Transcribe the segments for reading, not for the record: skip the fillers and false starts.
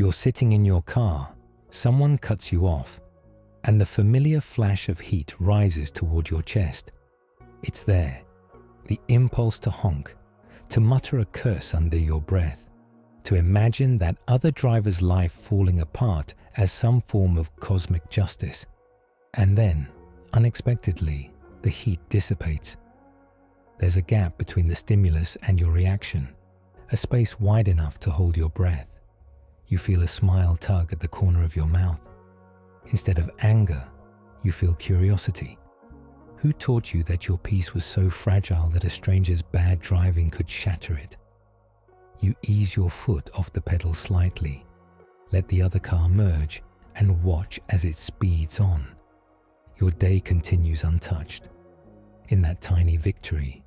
You're sitting in your car, someone cuts you off, and the familiar flash of heat rises toward your chest. It's there, the impulse to honk, to mutter a curse under your breath, to imagine that other driver's life falling apart as some form of cosmic justice. And then, unexpectedly, the heat dissipates. There's a gap between the stimulus and your reaction, a space wide enough to hold your breath. You feel a smile tug at the corner of your mouth. Instead of anger, you feel curiosity. Who taught you that your peace was so fragile that a stranger's bad driving could shatter it? You ease your foot off the pedal slightly, let the other car merge, and watch as it speeds on. Your day continues untouched. In that tiny victory,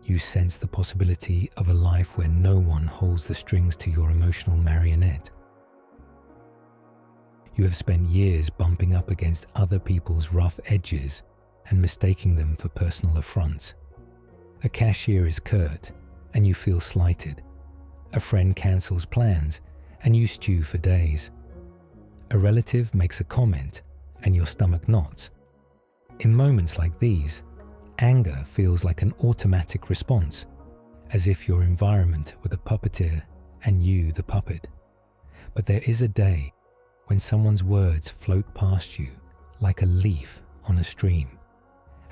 you sense the possibility of a life where no one holds the strings to your emotional marionette. You have spent years bumping up against other people's rough edges and mistaking them for personal affronts. A cashier is curt, and you feel slighted. A friend cancels plans, and you stew for days. A relative makes a comment, and your stomach knots. In moments like these, anger feels like an automatic response, as if your environment were the puppeteer and you the puppet. But there is a day when someone's words float past you like a leaf on a stream,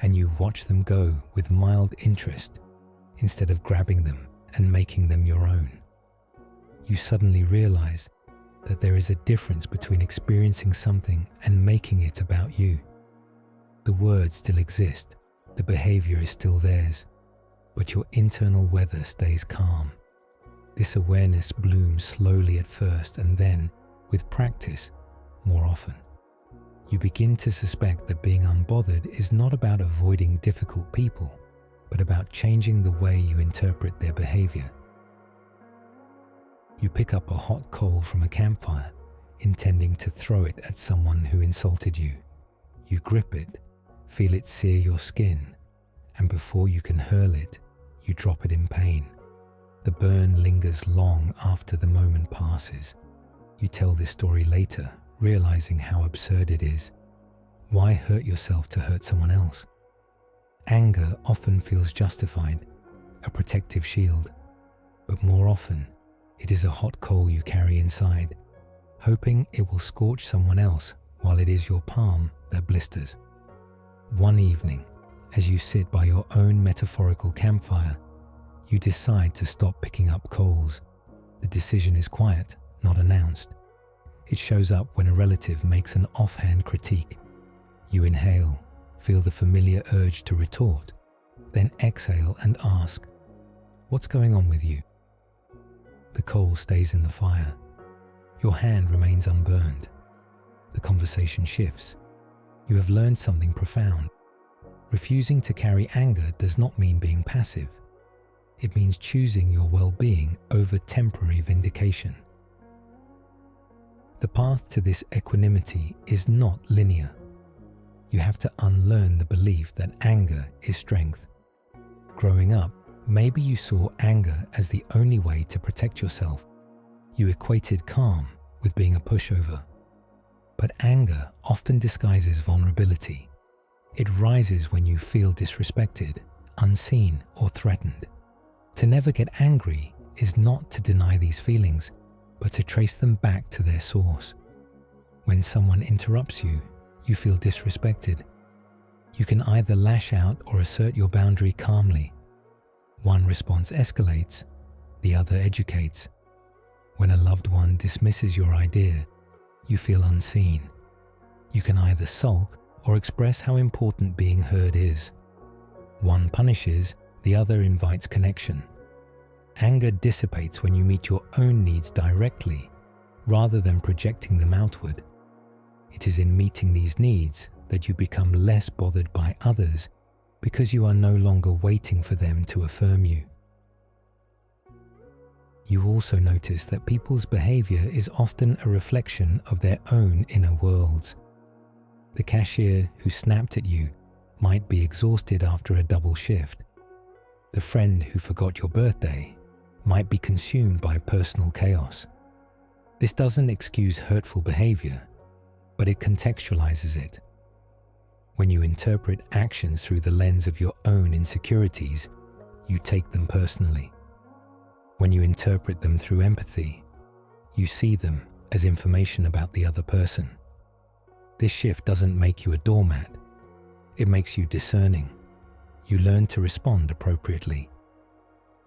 and you watch them go with mild interest instead of grabbing them and making them your own. You suddenly realize that there is a difference between experiencing something and making it about you. The words still exist, the behavior is still theirs, but your internal weather stays calm. This awareness blooms slowly at first, and then, with practice, more often. You begin to suspect that being unbothered is not about avoiding difficult people, but about changing the way you interpret their behavior. You pick up a hot coal from a campfire, intending to throw it at someone who insulted you. You grip it, feel it sear your skin, and before you can hurl it, you drop it in pain. The burn lingers long after the moment passes. You tell this story later, realizing how absurd it is. Why hurt yourself to hurt someone else? Anger often feels justified, a protective shield, but more often, it is a hot coal you carry inside, hoping it will scorch someone else while it is your palm that blisters. One evening, as you sit by your own metaphorical campfire, you decide to stop picking up coals. The decision is quiet, not announced. It shows up when a relative makes an offhand critique. You inhale, feel the familiar urge to retort, then exhale and ask, "What's going on with you?" The coal stays in the fire. Your hand remains unburned. The conversation shifts. You have learned something profound. Refusing to carry anger does not mean being passive. It means choosing your well-being over temporary vindication. The path to this equanimity is not linear. You have to unlearn the belief that anger is strength. Growing up, maybe you saw anger as the only way to protect yourself. You equated calm with being a pushover. But anger often disguises vulnerability. It rises when you feel disrespected, unseen, or threatened. To never get angry is not to deny these feelings, but to trace them back to their source. When someone interrupts you, you feel disrespected. You can either lash out or assert your boundary calmly. One response escalates, the other educates. When a loved one dismisses your idea, you feel unseen. You can either sulk or express how important being heard is. One punishes, the other invites connection. Anger dissipates when you meet your own needs directly, rather than projecting them outward. It is in meeting these needs that you become less bothered by others, because you are no longer waiting for them to affirm you. You also notice that people's behavior is often a reflection of their own inner worlds. The cashier who snapped at you might be exhausted after a double shift. The friend who forgot your birthday might be consumed by personal chaos. This doesn't excuse hurtful behavior, but it contextualizes it. When you interpret actions through the lens of your own insecurities, you take them personally. When you interpret them through empathy, you see them as information about the other person. This shift doesn't make you a doormat. It makes you discerning. You learn to respond appropriately.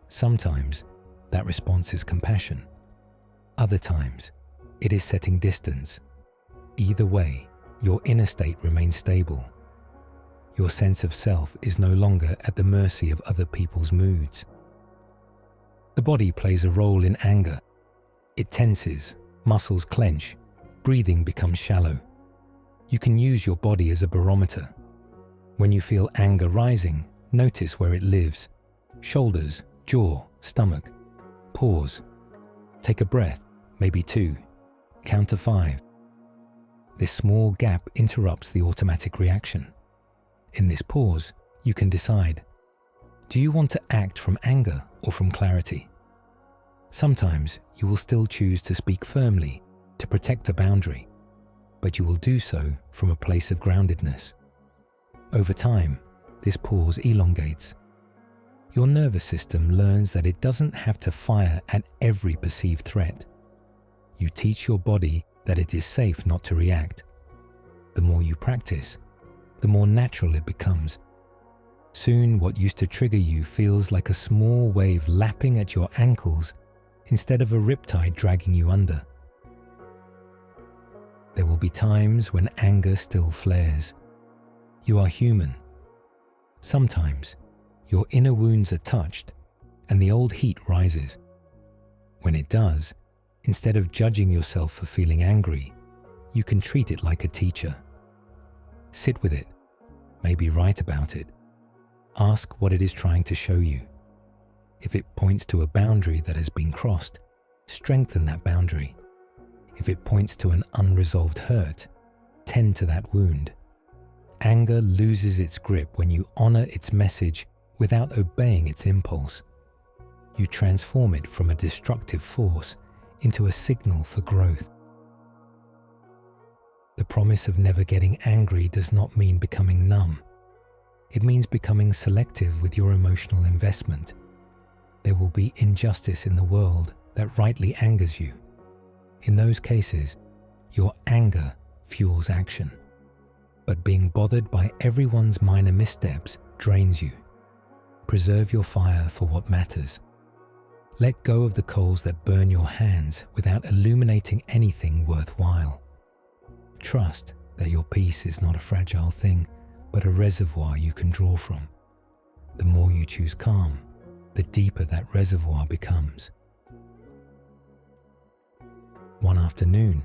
Sometimes that response is compassion. Other times, it is setting distance. Either way, your inner state remains stable. Your sense of self is no longer at the mercy of other people's moods. The body plays a role in anger. It tenses, muscles clench, breathing becomes shallow. You can use your body as a barometer. When you feel anger rising, notice where it lives. Shoulders, jaw, stomach. Pause. Take a breath, maybe 2. Count to 5. This small gap interrupts the automatic reaction. In this pause, you can decide, do you want to act from anger or from clarity? Sometimes you will still choose to speak firmly to protect a boundary, but you will do so from a place of groundedness. Over time, this pause elongates. Your nervous system learns that it doesn't have to fire at every perceived threat. You teach your body that it is safe not to react. The more you practice, the more natural it becomes. Soon, what used to trigger you feels like a small wave lapping at your ankles instead of a riptide dragging you under. There will be times when anger still flares. You are human. Sometimes, your inner wounds are touched and the old heat rises. When it does, instead of judging yourself for feeling angry, you can treat it like a teacher. Sit with it, maybe write about it. Ask what it is trying to show you. If it points to a boundary that has been crossed, strengthen that boundary. If it points to an unresolved hurt, tend to that wound. Anger loses its grip when you honor its message without obeying its impulse. You transform it from a destructive force into a signal for growth. The promise of never getting angry does not mean becoming numb. It means becoming selective with your emotional investment. There will be injustice in the world that rightly angers you. In those cases, your anger fuels action. But being bothered by everyone's minor missteps drains you. Preserve your fire for what matters. Let go of the coals that burn your hands without illuminating anything worthwhile. Trust that your peace is not a fragile thing, but a reservoir you can draw from. The more you choose calm, the deeper that reservoir becomes. One afternoon,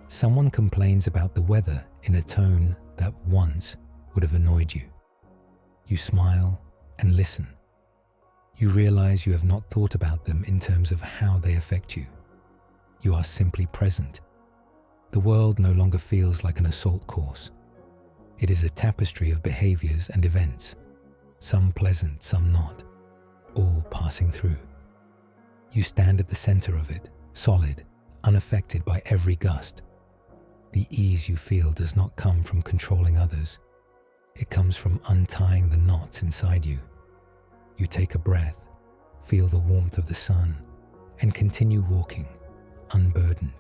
someone complains about the weather in a tone that once would have annoyed you. You smile and listen. You realize you have not thought about them in terms of how they affect you. You are simply present. The world no longer feels like an assault course. It is a tapestry of behaviors and events, some pleasant, some not, all passing through. You stand at the center of it, solid, unaffected by every gust. The ease you feel does not come from controlling others. It comes from untying the knots inside you. You take a breath, feel the warmth of the sun, and continue walking, unburdened